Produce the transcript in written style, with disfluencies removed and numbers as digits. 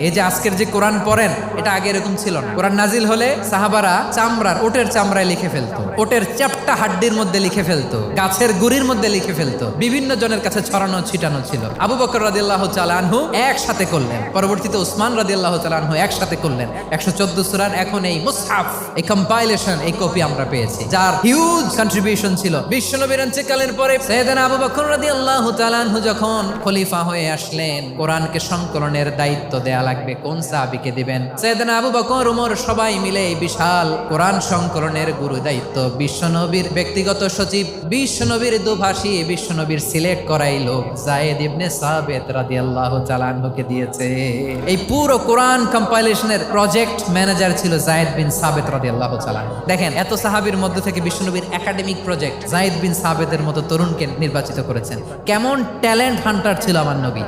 এই যে আজকের যে কোরআন পড়েন এটা আগে এরকম ছিল না। কোরআন নাজিল হলে সাহাবারা ওটের চামড়ায় লিখে ফেলতো, ওটের চ্যাপ্টা হাড্ডির মধ্যে লিখে ফেলতো, গাছের গুড়ির মধ্যে লিখে ফেলতো, বিভিন্ন জনের কাছে ছড়ানো ছিটানো ছিল। আবু বকর রাদিয়াল্লাহু তাআলা আনহু একসাথে করলেন, পরবর্তীতে উসমান রাদিয়াল্লাহু তাআলা আনহু একসাথে করলেন 114 সূরার। এখন এই মুসহাফ, এই কম্পাইলেশন, এই কপি আমরা পেয়েছি, যার হিউজ কন্ট্রিবিউশন ছিল। বিশ্বনবীর ইন্তেকালের পরে সাইয়েদনা আবু বকর রাদিয়াল্লাহু তাআলা আনহু যখন খলিফা হয়ে আসলেন, কোরআনকে সংকলনের দায়িত্ব দেয়া লাগবে, কোন সাহাবীকে দিবেন? সাইয়েদনা আবু বকর, ওমর সবাই মিলে এই বিশাল কোরআন সংকলনের গুরু দায়িত্ব বিশ্বনবীর ব্যক্তিগত সচিব, বিশ্বনবীর দুভাষী, বিশ্বনবীর সিলেক্ট করাই লোক যায়েদ ইবনে সাবিত রাদিয়াল্লাহু তাআলা আনহুকে দিয়েছে। এই পুরো কোরআন কম্পাইলেশনের প্রজেক্ট ম্যানেজার ছিল যায়েদ বিন সাবিত রাদিয়াল্লাহু তাআলা। দেখেন, এত সাহাবীর মধ্যে থেকে বিশ্বনবীর একাডেমিক প্রজেক্ট যায়েদ বিন সাবিতের মতো তরুণকে নির্বাচিত করেছেন। কেমন ট্যালেন্ট হান্টার ছিল আমার নবী